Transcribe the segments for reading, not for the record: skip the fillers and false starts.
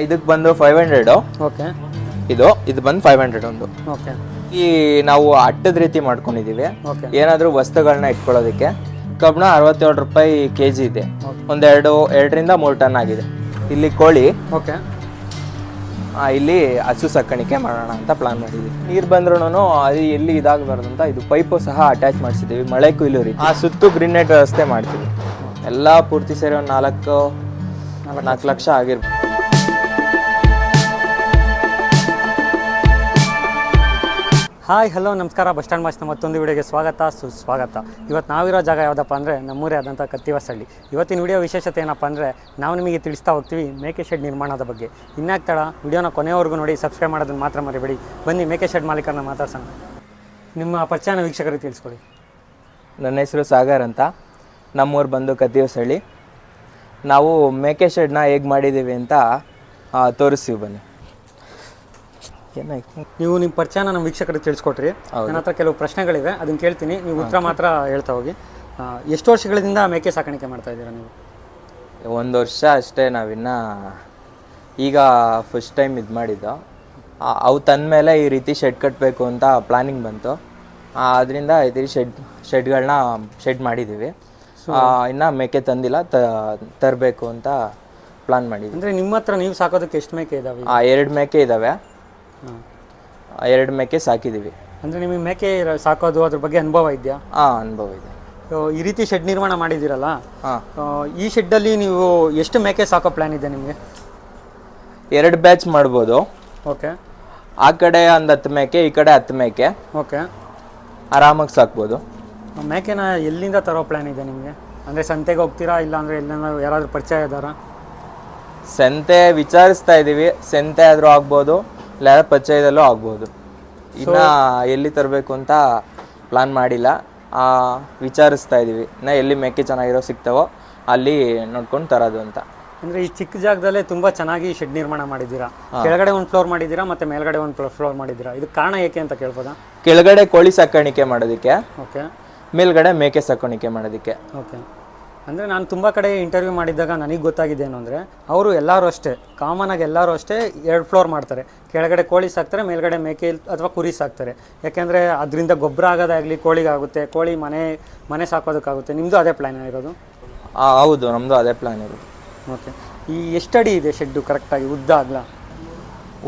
ಇದಕ್ಕೆ ಬಂದು 500. ಓಕೆ. ಇದು ಬಂದು 500 ಒಂದು. ಓಕೆ. ಈ ನಾವು ಅಟ್ಟದ ರೀತಿ ಮಾಡ್ಕೊಂಡಿದೀವಿ. ಓಕೆ. ಏನಾದರೂ ವಸ್ತುಗಳನ್ನ ಇಟ್ಕೊಳ್ಳೋದಕ್ಕೆ. ಕಬ್ಬಣ 67 ರೂಪಾಯಿ ಕೆಜಿ ಇದೆ. ಎರಡರಿಂದ 3 ಟನ್ ಆಗಿದೆ. ಇಲ್ಲಿ ಕೋಳಿ. ಓಕೆ. ಇಲ್ಲಿ ಹಸು ಸಾಕಾಣಿಕೆ ಮಾಡೋಣ ಅಂತ ಪ್ಲಾನ್ ಮಾಡಿದ್ವಿ. ನೀರು ಬಂದ್ರೂ ಅದು ಎಲ್ಲಿ ಇದಾಗಬಾರ್ದು ಅಂತ ಇದು ಪೈಪು ಸಹ ಅಟ್ಯಾಚ್ ಮಾಡಿಸಿದ್ದೀವಿ. ಮಳೆ ಕೊಯ್ಲು ರೀತಿ ಸುತ್ತು ಗ್ರೀನ್ ನೆಟ್ ವ್ಯವಸ್ಥೆ ಮಾಡ್ತೀವಿ. ಎಲ್ಲ ಪೂರ್ತಿ ಸೇರಿ ಒಂದು 4 ಲಕ್ಷ ಆಗಿರ್ಬೋದು. ಹಾಯ್ ಹಲೋ ನಮಸ್ಕಾರ. ಬಸ್ ಸ್ಟ್ಯಾಂಡ್ ಮಾಸ್ನ ಮತ್ತೊಂದು ವಿಡಿಯೋಗೆ ಸುಸ್ವಾಗತ. ಇವತ್ತು ನಾವಿರೋ ಜಾಗ ಯಾವುದಪ್ಪ ಅಂದರೆ ನಮ್ಮೂರೇ ಆದಂಥ ಕತ್ತಿವಸಳ್ಳಿ. ಇವತ್ತಿನ ವಿಡಿಯೋ ವಿಶೇಷತೆ ಏನಪ್ಪ ಅಂದರೆ ನಾವು ನಿಮಗೆ ತಿಳಿಸ್ತಾ ಹೋಗ್ತೀವಿ ಮೇಕೆ ಶೆಡ್ ನಿರ್ಮಾಣದ ಬಗ್ಗೆ. ಇನ್ಯಾಕೆ ತಡ, ವಿಡಿಯೋನ ಕೊನೆಯವರೆಗೂ ನೋಡಿ, ಸಬ್ಸ್ಕ್ರೈಬ್ ಮಾಡೋದನ್ನು ಮಾತ್ರ ಮರಿಬೇಡಿ. ಬನ್ನಿ ಮೇಕೆ ಶೆಡ್ ಮಾಲೀಕರನ್ನ ಮಾತಾಡ್ಸೋಣ. ನಿಮ್ಮ ಪರಿಚಯನ ವೀಕ್ಷಕರಿಗೆ ತಿಳಿಸ್ಕೊಡಿ. ನನ್ನ ಹೆಸರು ಸಾಗರ್ ಅಂತ. ನಮ್ಮೂರು ಬಂದು ಕತ್ತಿವಸಳ್ಳಿ. ನಾವು ಮೇಕೆ ಶೆಡ್ನ ಹೇಗೆ ಮಾಡಿದ್ದೀವಿ ಅಂತ ತೋರಿಸ್ತೀವಿ ಬನ್ನಿ. ನೀವು ನಿಮ್ಮ ಪರಿಚಯನ ನಮ್ಮ ವೀಕ್ಷಕರಿಗೆ ತಿಳಿಸ್ಕೊಟ್ರಿ. ನನ್ನ ಹತ್ರ ಕೆಲವು ಪ್ರಶ್ನೆಗಳಿವೆ, ಅದನ್ನು ಕೇಳ್ತೀನಿ, ನೀವು ಉತ್ತರ ಮಾತ್ರ ಹೇಳ್ತಾ ಹೋಗಿ. ಎಷ್ಟು ವರ್ಷಗಳಿಂದ ಮೇಕೆ ಸಾಕಾಣಿಕೆ ಮಾಡ್ತಾ ಇದ್ದೀರಾ ನೀವು? 1 ವರ್ಷ ಅಷ್ಟೇ. ನಾವಿನ್ನ ಈಗ ಫಸ್ಟ್ ಟೈಮ್ ಇದು ಮಾಡಿದ್ದು. ಅವು ತಂದಮೇಲೆ ಈ ರೀತಿ ಶೆಡ್ ಕಟ್ಟಬೇಕು ಅಂತ ಪ್ಲಾನಿಂಗ್ ಬಂತು. ಅದರಿಂದ ಈ ಶೆಡ್ಗಳನ್ನ ಶೆಡ್ ಮಾಡಿದ್ದೀವಿ. ಇನ್ನು ಮೇಕೆ ತಂದಿಲ್ಲ, ತರಬೇಕು ಅಂತ ಪ್ಲಾನ್ ಮಾಡಿದ್ವಿ. ಅಂದರೆ ನಿಮ್ಮ ಹತ್ರ ನೀವು ಸಾಕೋದಕ್ಕೆ ಎಷ್ಟು ಮೇಕೆ ಇದ್ದಾವೆ? 2 ಮೇಕೆ ಇದ್ದಾವೆ. 2 ಮೇಕೆ ಸಾಕಿದ್ದೀವಿ. ಅಂದರೆ ನಿಮಗೆ ಮೇಕೆ ಸಾಕೋದು ಅದ್ರ ಬಗ್ಗೆ ಅನುಭವ ಇದೆಯಾ? ಅನುಭವ ಇದೆ. ಈ ರೀತಿ ಶೆಡ್ ನಿರ್ಮಾಣ ಮಾಡಿದ್ದೀರಲ್ಲ, ಈ ಶೆಡ್ಡಲ್ಲಿ ನೀವು ಎಷ್ಟು ಮೇಕೆ ಸಾಕೋ ಪ್ಲ್ಯಾನ್ ಇದೆ ನಿಮಗೆ? 2 ಬ್ಯಾಚ್ ಮಾಡ್ಬೋದು. ಓಕೆ. ಆ ಕಡೆ ಒಂದು 10 ಮೇಕೆ, ಈ ಕಡೆ 10 ಮೇಕೆ. ಓಕೆ. ಆರಾಮಾಗಿ ಸಾಕ್ಬೋದು. ಮೇಕೆನ ಎಲ್ಲಿಂದ ತರೋ ಪ್ಲ್ಯಾನ್ ಇದೆ ನಿಮಗೆ? ಅಂದರೆ ಸಂತೆಗೆ ಹೋಗ್ತೀರಾ, ಇಲ್ಲ ಅಂದರೆ ಎಲ್ಲೇನೋ ಯಾರಾದರೂ ಪರಿಚಯ ಇದ್ದಾರಾ? ಸಂತೆ ವಿಚಾರಿಸ್ತಾ ಇದ್ದೀವಿ. ಸಂತೆ ಆದರೂ ಆಗ್ಬೋದು, ಇಲ್ಲ ಯಾರು ಪರಿಚಯದಲ್ಲೂ ಆಗ್ಬೋದು. ಇನ್ನು ಎಲ್ಲಿ ತರಬೇಕು ಅಂತ ಪ್ಲಾನ್ ಮಾಡಿಲ್ಲ, ವಿಚಾರಿಸ್ತಾ ಇದ್ದೀವಿ. ಇನ್ನು ಎಲ್ಲಿ ಮೇಕೆ ಚೆನ್ನಾಗಿರೋ ಸಿಗ್ತಾವೋ ಅಲ್ಲಿ ನೋಡ್ಕೊಂಡು ತರೋದು ಅಂತ. ಅಂದರೆ ಈ ಚಿಕ್ಕ ಜಾಗದಲ್ಲೇ ತುಂಬ ಚೆನ್ನಾಗಿ ಶೆಡ್ ನಿರ್ಮಾಣ ಮಾಡಿದ್ದೀರಾ. ಕೆಳಗಡೆ ಒಂದು ಫ್ಲೋರ್ ಮಾಡಿದ್ದೀರಾ ಮತ್ತು ಮೇಲ್ಗಡೆ ಒಂದು ಫ್ಲೋರ್ ಮಾಡಿದ್ದೀರಾ. ಇದು ಕಾರಣ ಏಕೆ ಅಂತ ಕೇಳ್ಬೋದಾ? ಕೆಳಗಡೆ ಕೋಳಿ ಸಾಕಾಣಿಕೆ ಮಾಡೋದಕ್ಕೆ. ಓಕೆ. ಮೇಲ್ಗಡೆ ಮೇಕೆ ಸಾಕಾಣಿಕೆ ಮಾಡೋದಕ್ಕೆ. ಓಕೆ. ಅಂದರೆ ನಾನು ತುಂಬ ಕಡೆ ಇಂಟರ್ವ್ಯೂ ಮಾಡಿದ್ದಾಗ ನನಗೆ ಗೊತ್ತಾಗಿದೆ ಏನು ಅಂದರೆ, ಅವರು ಎಲ್ಲರೂ ಅಷ್ಟೇ, ಕಾಮನಾಗಿ ಎಲ್ಲರೂ ಅಷ್ಟೇ 2 ಫ್ಲೋರ್ ಮಾಡ್ತಾರೆ. ಕೆಳಗಡೆ ಕೋಳಿ ಸಾಕ್ತಾರೆ, ಮೇಲ್ಗಡೆ ಮೇಕೆ ಅಥವಾ ಕುರಿ ಸಾಕ್ತಾರೆ. ಯಾಕೆಂದರೆ ಅದರಿಂದ ಗೊಬ್ಬರ ಆಗೋದಾಗಲಿ ಕೋಳಿಗಾಗುತ್ತೆ, ಕೋಳಿ ಮನೆ ಸಾಕೋದಕ್ಕಾಗುತ್ತೆ. ನಿಮ್ಮದು ಅದೇ ಪ್ಲ್ಯಾನ್ ಇರೋದು? ಹೌದು, ನಮ್ಮದು ಅದೇ ಪ್ಲ್ಯಾನ್ ಇರೋದು. ಓಕೆ. ಈ ಎಷ್ಟಡಿ ಇದೆ ಶೆಡ್ಡು ಕರೆಕ್ಟಾಗಿ? ಉದ್ದ ಅಗಲ?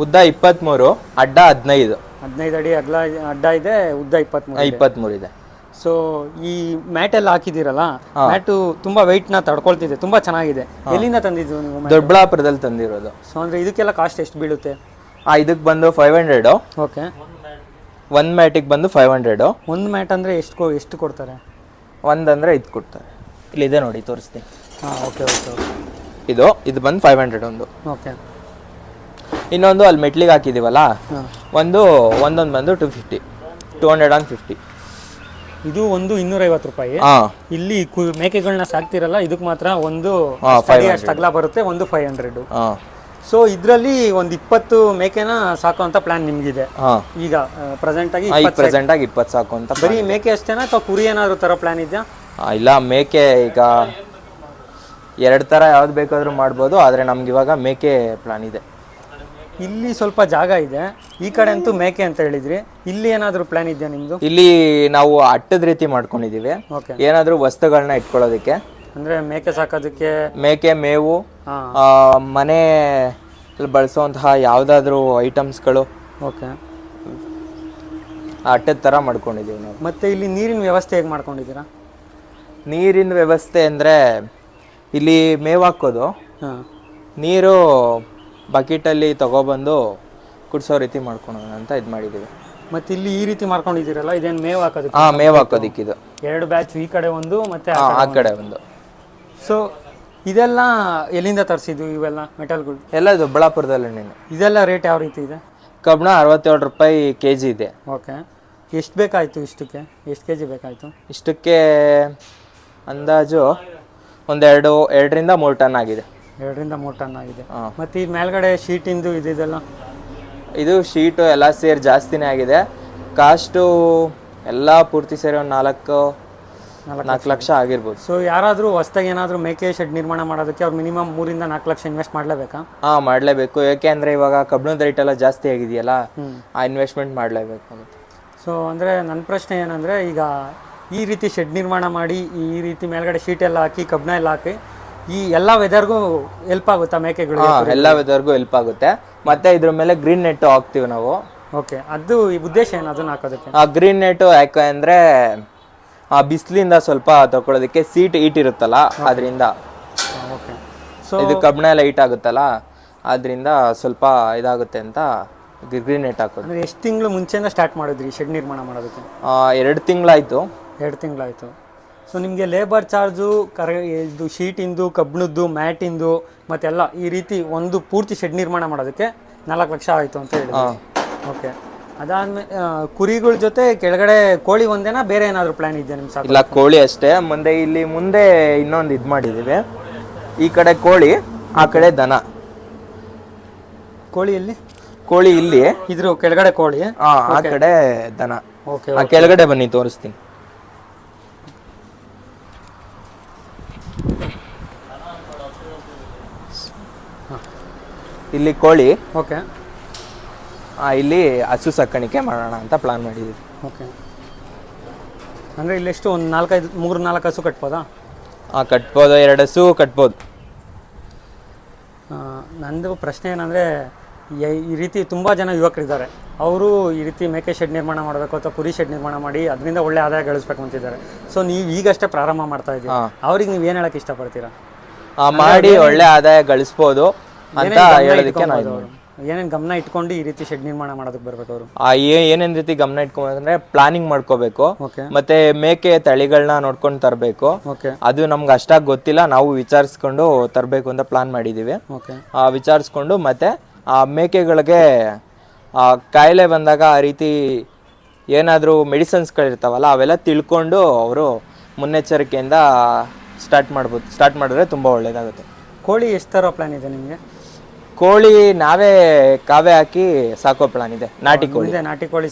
ಉದ್ದ 23, ಅಡ್ಡ 15. 15 ಅಡಿ ಅಗಲ ಅಡ್ಡ ಇದೆ, ಉದ್ದ 23 ಇದೆ. ಸೊ ಈ ಮ್ಯಾಟ್ ಎಲ್ಲ ಹಾಕಿದ್ದೀರಲ್ಲ, ಮ್ಯಾಟು ತುಂಬಾ ವೆಯ್ಟ್ ನ ತಡ್ಕೊಳ್ತಿದೆ, ತುಂಬಾ ಚೆನ್ನಾಗಿದೆ. ಎಲ್ಲಿಂದ ತಂದಿದ್ದು ನೀವು? ದೊಡ್ಡಬಳ್ಳಾಪುರದಲ್ಲಿ ತಂದಿರೋದು. ಸೊ ಅಂದ್ರೆ ಇದಕ್ಕೆಲ್ಲ ಕಾಸ್ಟ್ ಎಷ್ಟು ಬೀಳುತ್ತೆ? ಇದಕ್ಕೆ ಬಂದು 500. ಓಕೆ. 1 ಮ್ಯಾಟಿಗೆ ಬಂದು 500. ಒಂದು ಮ್ಯಾಟ್ ಅಂದ್ರೆ ಎಷ್ಟು ಕೊಡ್ತಾರೆ? ಒಂದಂದ್ರೆ 5 ಕೊಡ್ತಾರೆ. ಇಲ್ಲಿದೆ ನೋಡಿ, ತೋರಿಸ್ತೀನಿ. Okay okay. ಇದು ಬಂದು 500 ಒಂದು. ಓಕೆ. ಇನ್ನೊಂದು ಅಲ್ಲಿ ಮೆಟ್ಲಿಗೆ ಹಾಕಿದೀವಲ್ಲ, ಒಂದೊಂದು ಬಂದು 250. ಇದು ಒಂದು 250 ರೂಪಾಯಿ. ಇಲ್ಲಿ ಮೇಕೆಗಳನ್ನ ಸಾಕ್ತಿರಲ್ಲ, ಇದಕ್ಕೆ ಮಾತ್ರ ಒಂದು ಅಗಲ ಬರುತ್ತೆ, ಒಂದು 500. ಸೊ ಇದರಲ್ಲಿ ಒಂದು 20 ಮೇಕೆನ ಸಾಕುವಂತ ಪ್ಲಾನ್ ನಿಮ್ಗಿದೆ ಈಗ ಪ್ರೆಸೆಂಟ್ ಆಗಿ? 20 ಸಾಕು ಅಂತ. ಬರೀ ಮೇಕೆ ಅಷ್ಟೇನಾ ಅಥವಾ ಕುರಿ ಏನಾದ್ರು ತರ ಪ್ಲಾನ್ ಇದೆಯಾ? ಇಲ್ಲ, ಮೇಕೆ ಈಗ 2 ಥರ ಯಾವ್ದು ಬೇಕಾದ್ರೂ ಮಾಡ್ಬೋದು, ಆದರೆ ನಮ್ಗೆ ಇವಾಗ ಮೇಕೆ ಪ್ಲಾನ್ ಇದೆ. ಇಲ್ಲಿ ಸ್ವಲ್ಪ ಜಾಗ ಇದೆ, ಈ ಕಡೆ ಅಂತೂ ಮೇಕೆ ಅಂತ ಹೇಳಿದ್ರಿ. ಇಲ್ಲಿ ಏನಾದರೂ ಪ್ಲಾನ್ ಇದೆಯಾ ನಿಮ್ದು? ಇಲ್ಲಿ ನಾವು ಅಟ್ಟದ ರೀತಿ ಮಾಡ್ಕೊಂಡಿದೀವಿ. ಏನಾದರೂ ವಸ್ತುಗಳನ್ನ ಇಟ್ಕೊಳ್ಳೋದಕ್ಕೆ, ಅಂದ್ರೆ ಮೇಕೆ ಸಾಕೋದಕ್ಕೆ, ಮೇಕೆ ಮೇವು, ಮನೆ ಬಳಸುವಂತಹ ಯಾವುದಾದ್ರೂ ಐಟಮ್ಸ್ಗಳು. ಓಕೆ. ಅಟ್ಟದ ಥರ ಮಾಡ್ಕೊಂಡಿದ್ದೀವಿ ನಾವು. ಮತ್ತೆ ಇಲ್ಲಿ ನೀರಿನ ವ್ಯವಸ್ಥೆ ಹೇಗೆ ಮಾಡ್ಕೊಂಡಿದ್ದೀರಾ? ನೀರಿನ ವ್ಯವಸ್ಥೆ ಅಂದರೆ ಇಲ್ಲಿ ಮೇವು ಹಾಕೋದು, ನೀರು ಬಕೆಟಲ್ಲಿ ತಗೊಬಂದು ಕುಡಿಸೋ ರೀತಿ ಮಾಡ್ಕೊಳೋಣ ಅಂತ ಇದು ಮಾಡಿದ್ದೀವಿ. ಮತ್ತು ಇಲ್ಲಿ ಈ ರೀತಿ ಮಾಡ್ಕೊಂಡಿದ್ದೀರಲ್ಲ, ಇದೇನು ಮೇವು ಹಾಕೋದಕ್ಕೆ? ಮೇವು ಹಾಕೋದಕ್ಕೆ ಇದು 2 ಬ್ಯಾಚ್, ಈ ಕಡೆ ಒಂದು ಮತ್ತೆ ಆ ಕಡೆ ಒಂದು. ಸೊ ಇದೆಲ್ಲ ಎಲ್ಲಿಂದ ತರಿಸಿದ್ದು ಇವೆಲ್ಲ ಮೆಟಲ್ಗಳು? ಎಲ್ಲ ದೊಡ್ಡಬಳ್ಳಾಪುರದಲ್ಲಿ. ಇದೆಲ್ಲ ರೇಟ್ ಯಾವ ರೀತಿ ಇದೆ? ಕಬ್ಬಣ 67 ರೂಪಾಯಿ ಕೆಜಿ ಇದೆ. ಓಕೆ. ಎಷ್ಟು ಬೇಕಾಯಿತು ಇಷ್ಟಕ್ಕೆ? ಎಷ್ಟು ಕೆಜಿ ಬೇಕಾಯಿತು ಇಷ್ಟಕ್ಕೆ? ಅಂದಾಜು ಒಂದು 2ರಿಂದ 3 ಟನ್ ಆಗಿದೆ. 2ರಿಂದ 3 ಟನ್ ಆಗಿದೆ. ಮತ್ತು ಈ ಮೇಲ್ಗಡೆ ಶೀಟಿಂದು ಇದೆಲ್ಲ? ಇದು ಶೀಟು ಎಲ್ಲ ಸೇರಿ ಜಾಸ್ತಿನೇ ಆಗಿದೆ. ಕಾಸ್ಟು ಎಲ್ಲ ಪೂರ್ತಿ ಸೇರಿ ಒಂದು 4 ಲಕ್ಷ ಆಗಿರ್ಬೋದು. ಸೊ ಯಾರಾದರೂ ಹೊಸ್ದಾಗಿ ಏನಾದರೂ ಮೇಕೆ ಶೆಡ್ ನಿರ್ಮಾಣ ಮಾಡೋದಕ್ಕೆ ಅವ್ರು ಮಿನಿಮಮ್ 3 ರಿಂದ 4 ಲಕ್ಷ ಇನ್ವೆಸ್ಟ್ ಮಾಡಲೇಬೇಕಾ? ಮಾಡಲೇಬೇಕು. ಯಾಕೆ ಅಂದರೆ ಇವಾಗ ಕಬ್ಬಿಣದ ರೇಟ್ ಎಲ್ಲ ಜಾಸ್ತಿ ಆಗಿದೆಯಲ್ಲ, ಆ ಇನ್ವೆಸ್ಟ್ಮೆಂಟ್ ಮಾಡಲೇಬೇಕು. ಸೊ ಅಂದರೆ ನನ್ನ ಪ್ರಶ್ನೆ ಏನಂದರೆ, ಈಗ ಈ ರೀತಿ ಶೆಡ್ ನಿರ್ಮಾಣ ಮಾಡಿ ಈ ರೀತಿ ಮೇಲ್ಗಡೆ ಶೀಟ್ ಎಲ್ಲ ಹಾಕಿ ಕಬ್ಬಣ ಎಲ್ಲ ಹಾಕಿ ಈ ಎಲ್ಲ ವೆದರ್ಗೂ ಹೆಲ್ಪ್ ಆಗುತ್ತಾ ಮೇಕೆಗಳು? ಎಲ್ಲ ವೆದರ್ಗೂ ಹೆಲ್ಪ್ ಆಗುತ್ತೆ. ಮತ್ತೆ ಇದ್ರ ಮೇಲೆ ಗ್ರೀನ್ ನೆಟ್ ಹಾಕ್ತೀವಿ ನಾವು. ಓಕೆ, ಅದು ಈ ಉದ್ದೇಶ ಏನು ಅದನ್ನ ಹಾಕೋದಕ್ಕೆ? ಆ ಗ್ರೀನ್ ನೆಟ್ ಯಾಕೆ ಅಂದರೆ ಆ ಬಿಸಿಲಿಂದ ಸ್ವಲ್ಪ ತಗೊಳ್ಳೋದಕ್ಕೆ ಸೀಟ್ ಹೀಟ್ ಇರುತ್ತಲ್ಲ, ಅದರಿಂದ. ಓಕೆ, ಸೊ ಇದು ಕಬ್ಬಣ ಎಲ್ಲ ಹೀಟ್ ಆಗುತ್ತಲ್ಲ, ಅದರಿಂದ ಸ್ವಲ್ಪ ಇದಾಗುತ್ತೆ ಅಂತ ಗ್ರೀನ್ ನೆಟ್ ಹಾಕೋದು. ಅಂದರೆ ಎಷ್ಟು ತಿಂಗಳು ಮುಂಚೆಯಿಂದ ಸ್ಟಾರ್ಟ್ ಮಾಡಿದ್ರಿ ಶೆಡ್ ನಿರ್ಮಾಣ ಮಾಡೋದಕ್ಕೆ? 2 ತಿಂಗಳಾಯಿತು. 2 ತಿಂಗಳಾಯಿತು. ಸೊ ನಿಮಗೆ ಲೇಬರ್ ಚಾರ್ಜು, ಇದು ಶೀಟಿಂದು, ಕಬ್ಬಿಣದ್ದು, ಮ್ಯಾಟಿಂದು ಮತ್ತೆಲ್ಲ ಈ ರೀತಿ ಒಂದು ಪೂರ್ತಿ ಶೆಡ್ ನಿರ್ಮಾಣ ಮಾಡೋದಕ್ಕೆ 4 ಲಕ್ಷ ಆಯಿತು ಅಂತ ಹೇಳಿದ್ರು. ಓಕೆ, ಅದಾದ್ಮೇಲೆ ಕುರಿಗಳ ಜೊತೆ ಕೆಳಗಡೆ ಕೋಳಿ ಒಂದೇನಾ, ಬೇರೆ ಏನಾದರೂ ಪ್ಲಾನ್ ಇದೆಯಾ ನಿಮ್ಮ ಸಾಕು? ಇಲ್ಲ, ಕೋಳಿ ಅಷ್ಟೇ. ಮುಂದೆ ಇನ್ನೊಂದು ಇದು ಮಾಡಿದ್ದೀವಿ. ಈ ಕಡೆ ಕೋಳಿ, ಆ ಕಡೆ ದನ. ಕೋಳಿಯಲ್ಲಿ ಕೋಳಿ ಇಲ್ಲಿ, ಇದ್ರ ಕೆಳಗಡೆ ಕೋಳಿ, ಆ ಕಡೆ ದನ. ಓಕೆ, ಆ ಕೆಳಗಡೆ ಬನ್ನಿ ತೋರಿಸ್ತೀನಿ. ಇಲ್ಲಿ ಕೋಳಿ, ಓಕೆ, ಇಲ್ಲಿ ಹಸು ಸಾಕಾಣಿಕೆ ಮಾಡೋಣ ಅಂತ ಪ್ಲಾನ್ ಮಾಡಿದ್ದೀವಿ. ಓಕೆ, ಅಂದರೆ ಇಲ್ಲೆಷ್ಟು ಒಂದು 3-4 ಹಸು ಕಟ್ಬೋದಾ? ಕಟ್ಬೋದು, 2 ಹಸು ಕಟ್ಬೋದು. ನಂದು ಪ್ರಶ್ನೆ ಏನಂದರೆ, ಈ ರೀತಿ ತುಂಬ ಜನ ಯುವಕರಿದ್ದಾರೆ, ಅವರು ಈ ರೀತಿ ಮೇಕೆ ಶೆಡ್ ನಿರ್ಮಾಣ ಮಾಡಬೇಕು ಅಥವಾ ಕುರಿ ಶೆಡ್ ನಿರ್ಮಾಣ ಮಾಡಿ ಅದರಿಂದ ಒಳ್ಳೆ ಆದಾಯ ಗಳಿಸ್ಬೇಕು ಅಂತಿದ್ದಾರೆ. ಸೊ ನೀವು ಈಗಷ್ಟೇ ಪ್ರಾರಂಭ ಮಾಡ್ತಾ ಇದ್ದೀವಿ, ಅವ್ರಿಗೆ ನೀವು ಏನು ಹೇಳಕ್ಕೆ ಇಷ್ಟಪಡ್ತೀರಾ? ಮಾಡಿ ಒಳ್ಳೆ ಆದಾಯ ಗಳಿಸ್ಬೋದು ಅಂತ ಹೇಳೋದಕ್ಕೆ ನಾನು ಏನೇನು ಗಮನ ಇಟ್ಕೊಂಡು ಈ ರೀತಿ ಶೆಡ್ ನಿರ್ಮಾಣ ಮಾಡೋದಕ್ಕೆ ಬರ್ಬೇಕು ಅವರು? ಏನೇನ್ ರೀತಿ ಗಮನ ಇಟ್ಕೊಂಡ್ರೆ ಪ್ಲಾನಿಂಗ್ ಮಾಡ್ಕೋಬೇಕು. ಓಕೆ, ಮತ್ತೆ ಮೇಕೆ ತಳಿಗಳನ್ನ ನೋಡ್ಕೊಂಡು ತರಬೇಕು. ಓಕೆ, ಅದು ನಮ್ಗೆ ಅಷ್ಟಾಗಿ ಗೊತ್ತಿಲ್ಲ, ನಾವು ವಿಚಾರಿಸ್ಕೊಂಡು ತರಬೇಕು ಅಂತ ಪ್ಲಾನ್ ಮಾಡಿದೀವಿ. ಓಕೆ, ವಿಚಾರಿಸ್ಕೊಂಡು ಮತ್ತೆ ಆ ಮೇಕೆಗಳಿಗೆ ಕಾಯಿಲೆ ಬಂದಾಗ ಆ ರೀತಿ ಏನಾದರೂ ಮೆಡಿಸಿನ್ಸ್ಗಳಿರ್ತಾವಲ್ಲ, ಅವೆಲ್ಲ ತಿಳ್ಕೊಂಡು ಅವರು ಮುನ್ನೆಚ್ಚರಿಕೆಯಿಂದ ಸ್ಟಾರ್ಟ್ ಮಾಡಿದ್ರೆ ತುಂಬ ಒಳ್ಳೇದಾಗುತ್ತೆ. ಕೋಳಿ ಎಷ್ಟು ಥರ ಪ್ಲಾನ್ ಇದೆ ನಿಮಗೆ? ಕೋಳಿ ನಾವೇ ಕಾವೇ ಹಾಕಿ ಸಾಕೋ ಪ್ಲಾನ್ ಇದೆ. ನಾಟಿ ಕೋಳಿ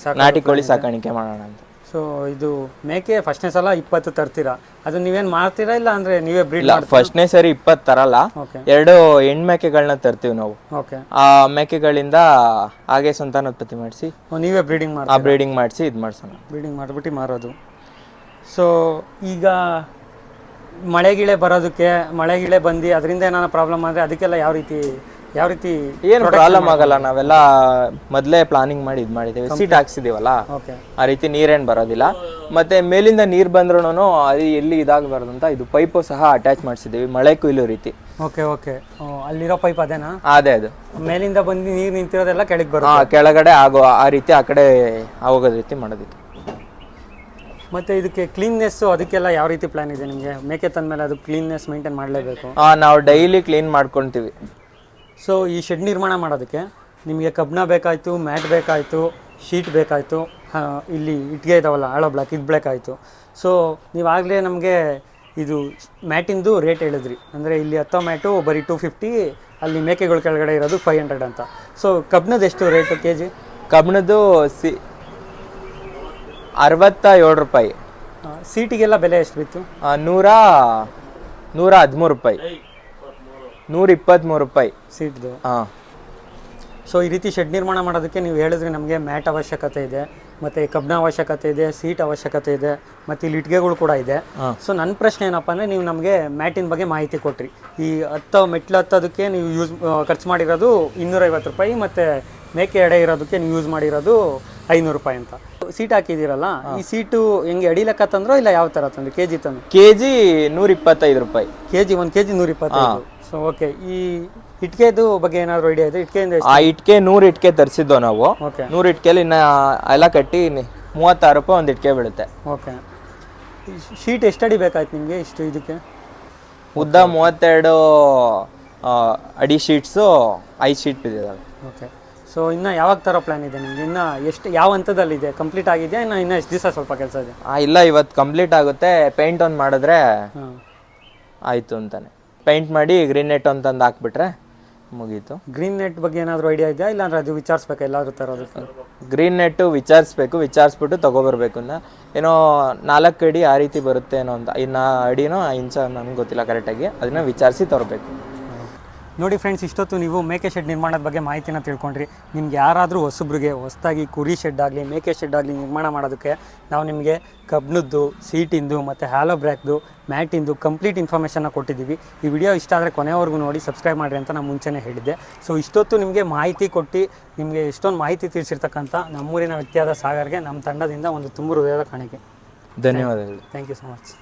ಸಾಕಾಣಿಕೆ ಮಾಡೋಣ ಅಂತ. ಸೊ ಇದು ಮೇಕೆ ಫಸ್ಟ್ನೇ ಸಲ 20 ತರ್ತೀರಾ, ಅದು ನೀವೇನು ಮಾಡ್ತೀರಾ ಇಲ್ಲ ಅಂದರೆ ನೀವೇ ಬ್ರೀಡ್? ಇಲ್ಲ, ಫಸ್ಟ್ನೇ ಸರಿ 20 ತರಲ್ಲ, ಓಕೆ, 2 ಹೆಣ್ಣು ಮೇಕೆಗಳನ್ನ ತರ್ತೀವಿ ನಾವು. ಓಕೆ, ಆ ಮೇಕೆಗಳಿಂದ ಹಾಗೆ ಸಂತಾನೋತ್ಪತ್ತಿ ಮಾಡಿಸಿ ನೀವೇ ಬ್ರೀಡಿಂಗ್ ಮಾಡಿ ಬ್ರೀಡಿಂಗ್ ಮಾಡಿಸಿ ಇದು ಮಾಡಿಸೋಣ. ಬ್ರೀಡಿಂಗ್ ಮಾಡಿಬಿಟ್ಟು ಮಾರೋದು. ಸೊ ಈಗ ಮಳೆ ಗಿಳೆ ಬಂದು ಅದರಿಂದ ಏನಾರ ಪ್ರಾಬ್ಲಮ್ ಆದರೆ ಅದಕ್ಕೆಲ್ಲ ಯಾವ ರೀತಿ ಏನು ಪ್ರಾಬ್ಲಮ್ ಆಗಲ್ಲ. ನಾವೆಲ್ಲ ಮೊದಲೇ ಪ್ಲಾನಿಂಗ್ ಮಾಡಿ ಇದು ಮಾಡಿದ್ದೀವಿ, ಸೀಟ್ ಹಾಕ್ಸಿದೀವಲ್ಲ, ಓಕೆ, ಆ ರೀತಿ ನೀರೇನು ಬರೋದಿಲ್ಲ. ಮತ್ತೆ ಮೇಲಿಂದ ನೀರು ಬಂದ್ರೂ ಅದು ಎಲ್ಲಿ ಇದಾಗಬಾರ್ದು ಅಂತ ಇದು ಪೈಪು ಸಹ ಅಟ್ಯಾಚ್ ಮಾಡಿಸಿದ್ದೀವಿ, ಮಳೆ ಕೊಯ್ಲು ರೀತಿ. ಓಕೆ, ಓಕೆ, ಅಲ್ಲಿರೋ ಪೈಪ್ ಅದೇನಾ? ಅದೇ, ಅದು ಮೇಲಿಂದ ಬಂದು ನೀರು ನಿಂತಿರೋದೆಲ್ಲ ಕೆಳಗೆ ಬರುತ್ತೆ. ಕೆಳಗಡೆ ಆಗೋ ಆ ರೀತಿ ಆ ಕಡೆ ಹೋಗೋದ ರೀತಿ ಮಾಡೋದಕ್ಕೆ. ಮತ್ತು ಇದಕ್ಕೆ ಕ್ಲೀನ್ನೆಸ್ಸು ಅದಕ್ಕೆಲ್ಲ ಯಾವ ರೀತಿ ಪ್ಲಾನ್ ಇದೆ ನಿಮಗೆ? ಮೇಕೆ ತಂದಮೇಲೆ ಅದು ಕ್ಲೀನ್ನೆಸ್ ಮೇಂಟೈನ್ ಮಾಡಲೇಬೇಕು. ನಾವು ಡೈಲಿ ಕ್ಲೀನ್ ಮಾಡ್ಕೊತೀವಿ. ಸೊ ಈ ಶೆಡ್ ನಿರ್ಮಾಣ ಮಾಡೋದಕ್ಕೆ ನಿಮಗೆ ಕಬ್ಬಣ ಬೇಕಾಯಿತು, ಮ್ಯಾಟ್ ಬೇಕಾಯಿತು, ಶೀಟ್ ಬೇಕಾಯಿತು, ಇಲ್ಲಿ ಇಟ್ಟಿಗೆ ಇದಾವಲ್ಲ ಹಳೋ ಬ್ಲಾಕ್, ಇದು ಬೇಕಾಯಿತು. ಸೊ ನೀವಾಗಲೇ ನಮಗೆ ಇದು ಮ್ಯಾಟಿಂದು ರೇಟ್ ಹೇಳಿದ್ರಿ, ಅಂದರೆ ಇಲ್ಲಿ 10 ಮ್ಯಾಟು ಬರೀ 250, ಅಲ್ಲಿ ಮೇಕೆಗಳ ಕೆಳಗಡೆ ಇರೋದು 500 ಅಂತ. ಸೊ ಕಬ್ಬಣದ ಎಷ್ಟು ರೇಟು kg? ಕಬ್ಬಣದ್ದು 67 ರೂಪಾಯಿ. ಸೀಟಿಗೆಲ್ಲ ಬೆಲೆ ಎಷ್ಟು ಬಿತ್ತು? 113 ರೂಪಾಯಿ, 123 ರೂಪಾಯಿ ಸೀಟ್ದು. ಸೊ ಈ ರೀತಿ ಶೆಡ್ ನಿರ್ಮಾಣ ಮಾಡೋದಕ್ಕೆ ನೀವು ಹೇಳಿದ್ರಿ ನಮಗೆ ಮ್ಯಾಟ್ ಅವಶ್ಯಕತೆ ಇದೆ, ಮತ್ತು ಕಬ್ಬಣ ಅವಶ್ಯಕತೆ ಇದೆ, ಸೀಟ್ ಅವಶ್ಯಕತೆ ಇದೆ, ಮತ್ತು ಇಲ್ಲಿ ಇಟ್ಟಿಗೆಗಳು ಕೂಡ ಇದೆ. ಸೊ ನನ್ನ ಪ್ರಶ್ನೆ ಏನಪ್ಪ ಅಂದರೆ, ನೀವು ನಮಗೆ ಮ್ಯಾಟಿನ ಬಗ್ಗೆ ಮಾಹಿತಿ ಕೊಟ್ರಿ. ಈ ಮೆಟ್ಲು ಹತ್ತೋದಕ್ಕೆ ನೀವು ಖರ್ಚು ಮಾಡಿರೋದು 250 ರೂಪಾಯಿ, ಮತ್ತು ಮೇಕೆ ಎಡೆ ಇರೋದಕ್ಕೆ ನೀವು ಯೂಸ್ ಮಾಡಿರೋದು 500 ರೂಪಾಯಿ ಅಂತ. ಸೀಟ್ ಹಾಕಿದ್ದೀರಲ್ಲ, ಈ ಸೀಟು ಹೆಂಗೆ ಅಡಿ ಲೆಕ್ಕ ತಂದ್ರೋ ಇಲ್ಲ ಯಾವ ಥರ ತಂದ್ರಿ? KG ತಂದು? KG 125 ರೂಪಾಯಿ. ಒಂದು KG 125. ಸೊ ಓಕೆ, ಈ ಇಟ್ಕೆದು ಬಗ್ಗೆ ಏನಾದರೂ ಐಡಿಯಾ ಇದೆ? ಇಟ್ಕೆಯಿಂದ ಇಟ್ಕೆ 100 ಇಟ್ಕೆ ತರಿಸಿದ್ದು ನಾವು. ಓಕೆ, 100 ಇಟ್ಕೆಲಿ ಎಲ್ಲ ಕಟ್ಟಿ 36 ರೂಪಾಯಿ ಒಂದು ಇಟ್ಕೆ ಬೀಳುತ್ತೆ. ಓಕೆ, ಶೀಟ್ ಎಷ್ಟು ಅಡಿ ಬೇಕಾಯ್ತು ನಿಮಗೆ ಇಷ್ಟು ಇದಕ್ಕೆ? ಉದ್ದ 32 ಅಡಿ ಶೀಟ್ಸು 5 ಶೀಟ್ ಬಿದ್ದಿದ್ದಾವೆ. ಓಕೆ, ಸೊ ಇನ್ನು ಯಾವಾಗ ಥರ ಪ್ಲ್ಯಾನ್ ಇದೆ ನಿಮಗೆ? ಇನ್ನು ಯಾವ ಹಂತದಲ್ಲಿದೆ? ಕಂಪ್ಲೀಟ್ ಆಗಿದೆಯಾ ಇನ್ನು ಎಷ್ಟು ದಿವಸ ಸ್ವಲ್ಪ ಕೆಲಸ ಇದೆ? ಇಲ್ಲ, ಇವತ್ತು ಕಂಪ್ಲೀಟ್ ಆಗುತ್ತೆ. ಪೇಂಟ್ ಒಂದು ಮಾಡಿದ್ರೆ ಆಯಿತು ಅಂತಾನೆ. ಪೇಂಟ್ ಮಾಡಿ ಗ್ರೀನ್ ನೆಟ್ ಅಂತಂದು ಹಾಕ್ಬಿಟ್ರೆ ಮುಗೀತು. ಗ್ರೀನ್ ನೆಟ್ ಬಗ್ಗೆ ಏನಾದರೂ ಐಡಿಯಾ ಇದೆಯಾ, ಇಲ್ಲಾಂದ್ರೆ ಅದು ವಿಚಾರಿಸ್ಬೇಕಾ ಎಲ್ಲಾದರೂ ತರೋದಕ್ಕೆ? ಗ್ರೀನ್ ನೆಟ್ಟು ವಿಚಾರಿಸ್ಬಿಟ್ಟು ತೊಗೊಬರ್ಬೇಕು. ಏನೋ 4 ಅಡಿ ಆ ರೀತಿ ಬರುತ್ತೆ ಏನೋ ಅಂತ, ಇನ್ನು ಅಡಿನೋ ಇಂಚ ನನಗೆ ಗೊತ್ತಿಲ್ಲ ಕರೆಕ್ಟಾಗಿ, ಅದನ್ನ ವಿಚಾರಿಸಿ ತರಬೇಕು. ನೋಡಿ ಫ್ರೆಂಡ್ಸ್, ಇಷ್ಟೊತ್ತು ನೀವು ಮೇಕೆ ಶೆಡ್ ನಿರ್ಮಾಣದ ಬಗ್ಗೆ ಮಾಹಿತಿನ ತಿಳ್ಕೊಂಡ್ರಿ. ನಿಮ್ಗೆ ಯಾರಾದರೂ ಹೊಸಬ್ರಿಗೆ ಹೊಸದಾಗಿ ಕುರಿ ಶೆಡ್ ಆಗಲಿ ಮೇಕೆ ಶೆಡ್ ಆಗಲಿ ನಿರ್ಮಾಣ ಮಾಡೋದಕ್ಕೆ ನಾವು ನಿಮಗೆ ಕಬ್ಬಿಣದ್ದು, ಸೀಟಿಂದು ಮತ್ತು ಹ್ಯಾಲೋ ಬ್ರ್ಯಾಕ್ದು, ಮ್ಯಾಟಿಂದು ಕಂಪ್ಲೀಟ್ ಇನ್ಫಾರ್ಮೇಷನ್ನ ಕೊಟ್ಟಿದ್ದೀವಿ. ಈ ವಿಡಿಯೋ ಇಷ್ಟ ಆದರೆ ಕೊನೆವರೆಗೂ ನೋಡಿ ಸಬ್ಸ್ಕ್ರೈಬ್ ಮಾಡಿರಿ ಅಂತ ನಾನು ಮುಂಚೆನೇ ಹೇಳಿದ್ದೆ. ಸೊ ಇಷ್ಟೊತ್ತು ನಿಮಗೆ ಮಾಹಿತಿ ಕೊಟ್ಟು ನಿಮಗೆ ಎಷ್ಟೊಂದು ಮಾಹಿತಿ ತಿಳಿಸಿರ್ತಕ್ಕಂಥ ನಮ್ಮೂರಿನ ವ್ಯಕ್ತಿಯಾದ ಸಾಗರ್ಗೆ ನಮ್ಮ ತಂಡದಿಂದ ಒಂದು ತುಂಬ ಹೃದಯದ ಕಾಣಿಕೆ. ಧನ್ಯವಾದಗಳು. Thank you so much.